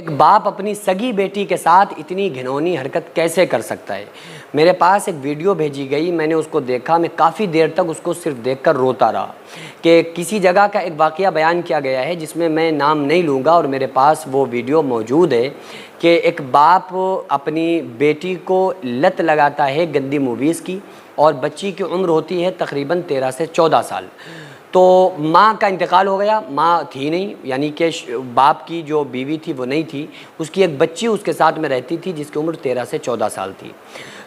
ایک باپ اپنی سگی بیٹی کے ساتھ اتنی گھنونی حرکت کیسے کر سکتا ہے؟ میرے پاس ایک ویڈیو بھیجی گئی، میں نے اس کو دیکھا، میں کافی دیر تک اس کو صرف دیکھ کر روتا رہا کہ کسی جگہ کا ایک واقعہ بیان کیا گیا ہے جس میں میں نام نہیں لوں گا، اور میرے پاس وہ ویڈیو موجود ہے کہ ایک باپ اپنی بیٹی کو لت لگاتا ہے گندی موویز کی، اور بچی کی عمر ہوتی ہے تقریباً 13 سے 14 سال۔ تو ماں کا انتقال ہو گیا، ماں تھی نہیں، یعنی کہ باپ کی جو بیوی تھی وہ نہیں تھی، اس کی ایک بچی اس کے ساتھ میں رہتی تھی جس کی عمر 13 سے 14 سال تھی۔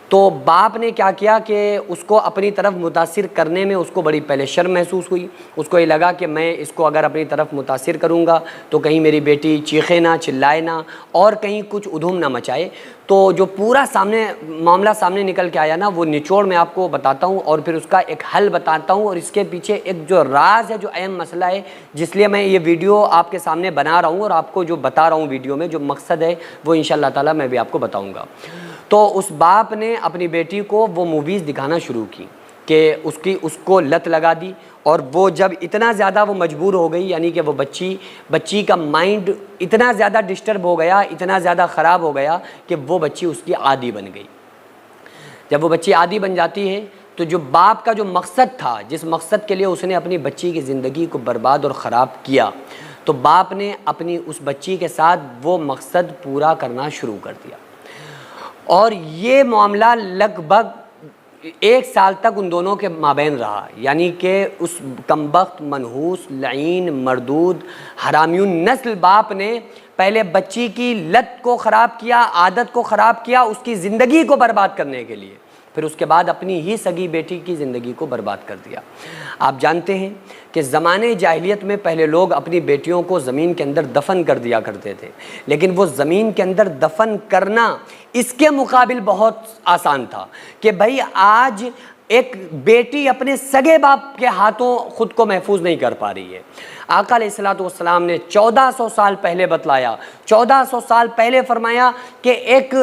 تو باپ نے کیا کیا کہ اس کو اپنی طرف متاثر کرنے میں اس کو بڑی پہلے شرم محسوس ہوئی، اس کو یہ لگا کہ میں اس کو اگر اپنی طرف متاثر کروں گا تو کہیں میری بیٹی چیخے نہ، چلائے نہ، اور کہیں کچھ ادھوم نہ مچائے۔ تو جو پورا معاملہ سامنے نکل کے آیا نا، وہ نچوڑ میں آپ کو بتاتا ہوں اور پھر اس کا ایک حل بتاتا ہوں، اور اس کے پیچھے ایک جو راز ہے، جو اہم مسئلہ ہے جس لیے میں یہ ویڈیو آپ کے سامنے بنا رہا ہوں اور آپ کو جو بتا رہا ہوں ویڈیو میں جو مقصد ہے وہ انشاءاللہ تعالیٰ میں بھی آپ کو بتاؤں گا۔ تو اس باپ نے اپنی بیٹی کو وہ موویز دکھانا شروع کی کہ اس کو لت لگا دی، اور وہ جب اتنا زیادہ وہ مجبور ہو گئی، یعنی کہ وہ بچی کا مائنڈ اتنا زیادہ ڈسٹرب ہو گیا، اتنا زیادہ خراب ہو گیا کہ وہ بچی اس کی عادی بن گئی۔ جب وہ بچی عادی بن جاتی ہے تو جو باپ کا جو مقصد تھا، جس مقصد کے لیے اس نے اپنی بچی کی زندگی کو برباد اور خراب کیا، تو باپ نے اپنی اس بچی کے ساتھ وہ مقصد پورا کرنا شروع کر دیا، اور یہ معاملہ لگ بھگ 1 سال تک ان دونوں کے مابین رہا۔ یعنی کہ اس کمبخت، منحوس، لعین، مردود، حرامیون نسل باپ نے پہلے بچی کی لت کو خراب کیا، عادت کو خراب کیا اس کی زندگی کو برباد کرنے کے لیے، پھر اس کے بعد اپنی ہی سگی بیٹی کی زندگی کو برباد کر دیا۔ آپ جانتے ہیں کہ زمانے جاہلیت میں پہلے لوگ اپنی بیٹیوں کو زمین کے اندر دفن کر دیا کرتے تھے، لیکن وہ زمین کے اندر دفن کرنا اس کے مقابل بہت آسان تھا کہ بھائی آج ایک بیٹی اپنے سگے باپ کے ہاتھوں خود کو محفوظ نہیں کر پا رہی ہے۔ آقا علیہ السلام نے 1400 سال پہلے بتلایا، 1400 سال پہلے فرمایا کہ ایک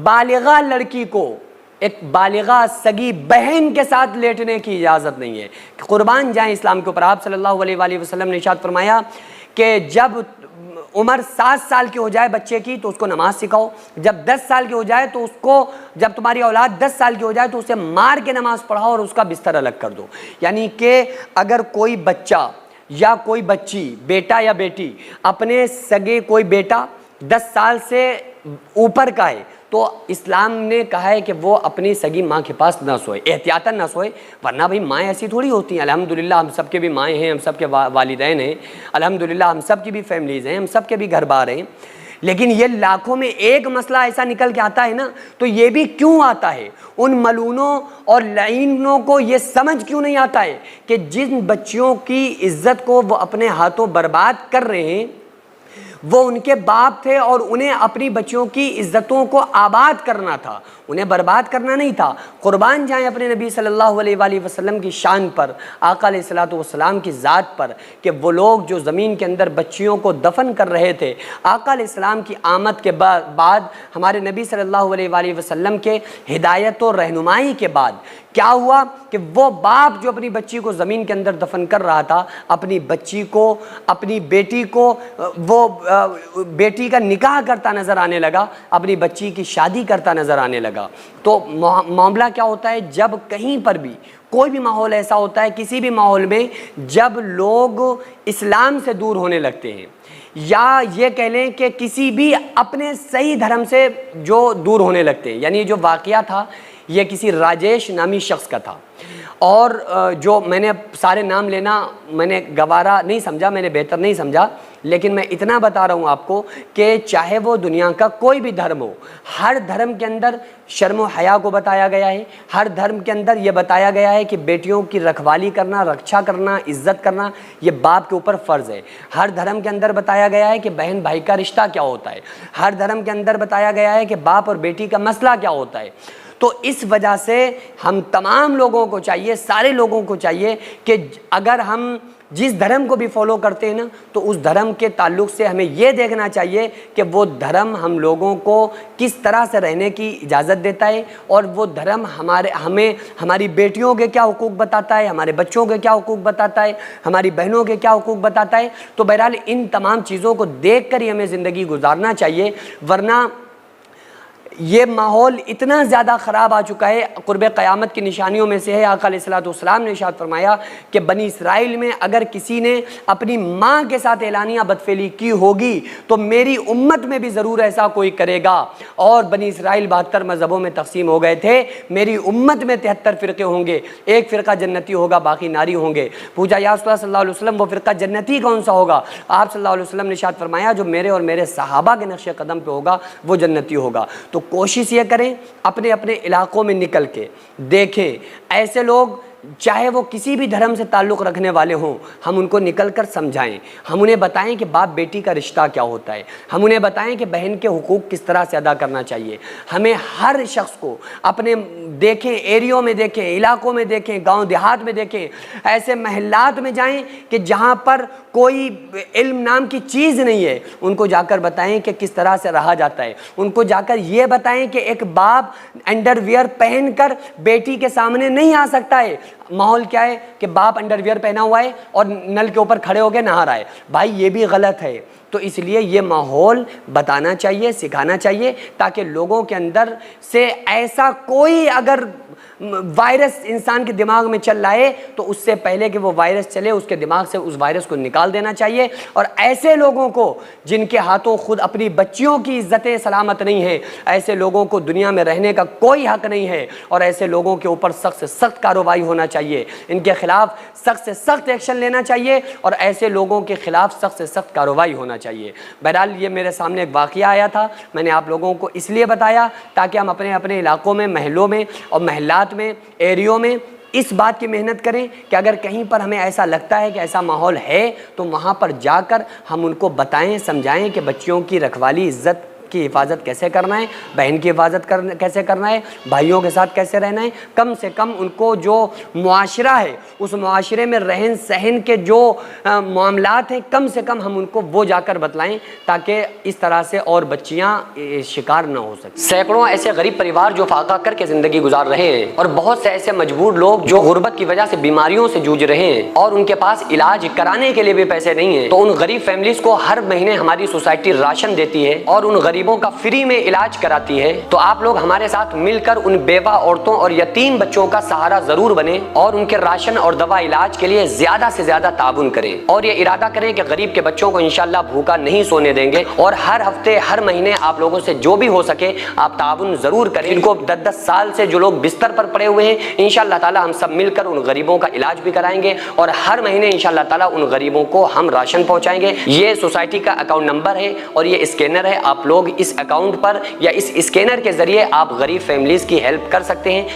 بالغہ لڑکی کو، ایک بالغہ سگی بہن کے ساتھ لیٹنے کی اجازت نہیں ہے۔ قربان جائیں اسلام کے اوپر، آپ صلی اللہ علیہ وآلہ وسلم نے ارشاد فرمایا کہ جب عمر 7 سال کی ہو جائے بچے کی تو اس کو نماز سکھاؤ، جب 10 سال کی ہو جائے تو اس کو، جب تمہاری اولاد 10 سال کی ہو جائے تو اسے مار کے نماز پڑھاؤ اور اس کا بستر الگ کر دو۔ یعنی کہ اگر کوئی بچہ یا کوئی بچی، بیٹا یا بیٹی، اپنے سگے کوئی بیٹا 10 سال سے اوپر کا ہے تو اسلام نے کہا ہے کہ وہ اپنی سگی ماں کے پاس نہ سوئے، احتیاطاً نہ سوئے، ورنہ بھائی مائیں ایسی تھوڑی ہوتی ہیں۔ الحمدللہ ہم سب کے بھی مائیں ہیں، ہم سب کے والدین ہیں، الحمدللہ ہم سب کی بھی فیملیز ہیں، ہم سب کے بھی گھر بار ہیں، لیکن یہ لاکھوں میں ایک مسئلہ ایسا نکل کے آتا ہے نا، تو یہ بھی کیوں آتا ہے؟ ان ملونوں اور لعینوں کو یہ سمجھ کیوں نہیں آتا ہے کہ جن بچیوں کی عزت کو وہ اپنے ہاتھوں برباد کر رہے ہیں وہ ان کے باپ تھے، اور انہیں اپنی بچیوں کی عزتوں کو آباد کرنا تھا، انہیں برباد کرنا نہیں تھا۔ قربان جائیں اپنے نبی صلی اللہ علیہ وآلہ وسلم کی شان پر، آقا علیہ السلام کی ذات پر، کہ وہ لوگ جو زمین کے اندر بچیوں کو دفن کر رہے تھے، آقا علیہ السلام کی آمد کے بعد، ہمارے نبی صلی اللہ علیہ وآلہ وسلم کے ہدایت و رہنمائی کے بعد کیا ہوا کہ وہ باپ جو اپنی بچی کو زمین کے اندر دفن کر رہا تھا، اپنی بچی کو، اپنی بیٹی کو، وہ بیٹی کا نکاح کرتا نظر آنے لگا، اپنی بچی کی شادی کرتا نظر آنے لگا۔ تو معاملہ کیا ہوتا ہے، جب کہیں پر بھی کوئی بھی ماحول ایسا ہوتا ہے، کسی بھی ماحول میں جب لوگ اسلام سے دور ہونے لگتے ہیں، یا یہ کہہ لیں کہ کسی بھی اپنے صحیح دھرم سے جو دور ہونے لگتے ہیں، یعنی جو واقعہ تھا یہ کسی راجیش نامی شخص کا تھا، اور جو میں نے سارے نام لینا میں نے گوارا نہیں سمجھا، میں نے بہتر نہیں سمجھا، لیکن میں اتنا بتا رہا ہوں آپ کو کہ چاہے وہ دنیا کا کوئی بھی دھرم ہو، ہر دھرم کے اندر شرم و حیا کو بتایا گیا ہے، ہر دھرم کے اندر یہ بتایا گیا ہے کہ بیٹیوں کی رکھوالی کرنا، رکشا کرنا، عزت کرنا یہ باپ کے اوپر فرض ہے۔ ہر دھرم کے اندر بتایا گیا ہے کہ بہن بھائی کا رشتہ کیا ہوتا ہے، ہر دھرم کے اندر بتایا گیا ہے کہ باپ اور بیٹی کا مسئلہ کیا ہوتا ہے۔ تو اس وجہ سے ہم تمام لوگوں کو چاہیے، سارے لوگوں کو چاہیے کہ اگر ہم جس دھرم کو بھی فالو کرتے ہیں نا تو اس دھرم کے تعلق سے ہمیں یہ دیکھنا چاہیے کہ وہ دھرم ہم لوگوں کو کس طرح سے رہنے کی اجازت دیتا ہے، اور وہ دھرم ہمیں ہماری بیٹیوں کے کیا حقوق بتاتا ہے، ہمارے بچوں کے کیا حقوق بتاتا ہے، ہماری بہنوں کے کیا حقوق بتاتا ہے۔ تو بہرحال ان تمام چیزوں کو دیکھ کر ہی ہمیں زندگی گزارنا چاہیے، ورنہ یہ ماحول اتنا زیادہ خراب آ چکا ہے۔ قرب قیامت کی نشانیوں میں سے ہے، آقا علیہ الصلوۃ والسلام نے ارشاد فرمایا کہ بنی اسرائیل میں اگر کسی نے اپنی ماں کے ساتھ اعلانیہ بدفعلی کی ہوگی تو میری امت میں بھی ضرور ایسا کوئی کرے گا۔ اور بنی اسرائیل 72 مذہبوں میں تقسیم ہو گئے تھے، میری امت میں 73 فرقے ہوں گے، ایک فرقہ جنتی ہوگا، باقی ناری ہوں گے۔ پوچھا یا رسول اللہ صلی اللہ علیہ وسلم وہ فرقہ جنتی کون سا ہوگا؟ آپ صلی اللہ علیہ وسلم نے ارشاد فرمایا جو میرے اور میرے صحابہ کے نقش قدم پہ ہوگا وہ جنتی ہوگا۔ تو کوشش یہ کریں اپنے اپنے علاقوں میں نکل کے دیکھیں ایسے لوگ، چاہے وہ کسی بھی دھرم سے تعلق رکھنے والے ہوں، ہم ان کو نکل کر سمجھائیں، ہم انہیں بتائیں کہ باپ بیٹی کا رشتہ کیا ہوتا ہے، ہم انہیں بتائیں کہ بہن کے حقوق کس طرح سے ادا کرنا چاہیے۔ ہمیں ہر شخص کو اپنے دیکھیں، ایریوں میں دیکھیں، علاقوں میں دیکھیں، گاؤں دیہات میں دیکھیں، ایسے محلات میں جائیں کہ جہاں پر کوئی علم نام کی چیز نہیں ہے، ان کو جا کر بتائیں کہ کس طرح سے رہا جاتا ہے، ان کو جا کر یہ بتائیں کہ ایک باپ انڈر ویئر پہن کر بیٹی کے سامنے نہیں آ سکتا ہے۔ ماحول کیا ہے کہ باپ انڈر ویئر پہنا ہوا ہے اور نل کے اوپر کھڑے ہو کے نہا رہا ہے، بھائی یہ بھی غلط ہے۔ تو اس لیے یہ ماحول بتانا چاہیے، سکھانا چاہیے، تاکہ لوگوں کے اندر سے ایسا کوئی اگر وائرس انسان کے دماغ میں چل رہا ہے تو اس سے پہلے کہ وہ وائرس چلے اس کے دماغ سے اس وائرس کو نکال دینا چاہیے۔ اور ایسے لوگوں کو جن کے ہاتھوں خود اپنی بچیوں کی عزت سلامت نہیں ہے، ایسے لوگوں کو دنیا میں رہنے کا کوئی حق نہیں ہے، اور ایسے لوگوں کے اوپر سخت سے سخت کارروائی ہونا چاہیے، ان کے خلاف سخت سے سخت ایکشن لینا چاہیے، اور ایسے لوگوں کے خلاف سخت سے سخت کارروائی ہونا چاہیے۔ بہرحال یہ میرے سامنے ایک واقعہ آیا تھا، میں نے آپ لوگوں کو اس لیے بتایا تاکہ ہم اپنے اپنے علاقوں میں، محلوں میں اور محلات میں، ایریوں میں اس بات کی محنت کریں کہ اگر کہیں پر ہمیں ایسا لگتا ہے کہ ایسا ماحول ہے تو وہاں پر جا کر ہم ان کو بتائیں، سمجھائیں کہ بچیوں کی رکھوالی، عزت کی حفاظت کیسے کرنا ہے، بہن کی حفاظت کیسے کرنا ہے، بھائیوں کے ساتھ کیسے رہنا ہے۔ کم سے کم ان کو جو معاشرہ ہے اس معاشرے میں رہن سہن کے جو معاملات ہیں کم سے کم ہم ان کو وہ جا کر بتلائیں تاکہ اس طرح سے اور بچیاں شکار نہ ہو سکیں۔ سینکڑوں ایسے غریب پریوار جو فاقہ کر کے زندگی گزار رہے ہیں، اور بہت سے ایسے مجبور لوگ جو غربت کی وجہ سے بیماریوں سے جوجھ رہے ہیں اور ان کے پاس علاج کرانے کے لیے بھی پیسے نہیں ہیں، تو ان غریب فیملیز کو ہر مہینے ہماری سوسائٹی راشن دیتی ہے اور ان غریبوں کا فری میں علاج کراتی ہے۔ تو آپ لوگ ہمارے ساتھ مل کر ان بیوہ عورتوں اور یتیم بچوں کا سہارا ضرور بنیں اور ان کے راشن اور دوا علاج کے لیے زیادہ سے زیادہ تعاون کریں، اور یہ ارادہ کریں کہ غریب کے بچوں کو انشاءاللہ بھوکا نہیں سونے دیں گے، اور ہر ہفتے ہر مہینے آپ لوگوں سے جو بھی ہو سکے آپ تعاون ضرور کریں۔ ان کو 10-10 سال سے جو لوگ بستر پر پڑے ہوئے ہیں انشاءاللہ تعالی ہم سب مل کر ان غریبوں کا علاج بھی کرائیں گے، اور ہر مہینے انشاءاللہ تعالی ان غریبوں کو ہم راشن پہنچائیں گے۔ یہ سوسائٹی کا اکاؤنٹ نمبر ہے اور یہ اسکینر ہے، آپ لوگ اس اکاؤنٹ پر یا اس اسکینر کے ذریعے آپ غریب فیملیز کی ہیلپ کر سکتے ہیں۔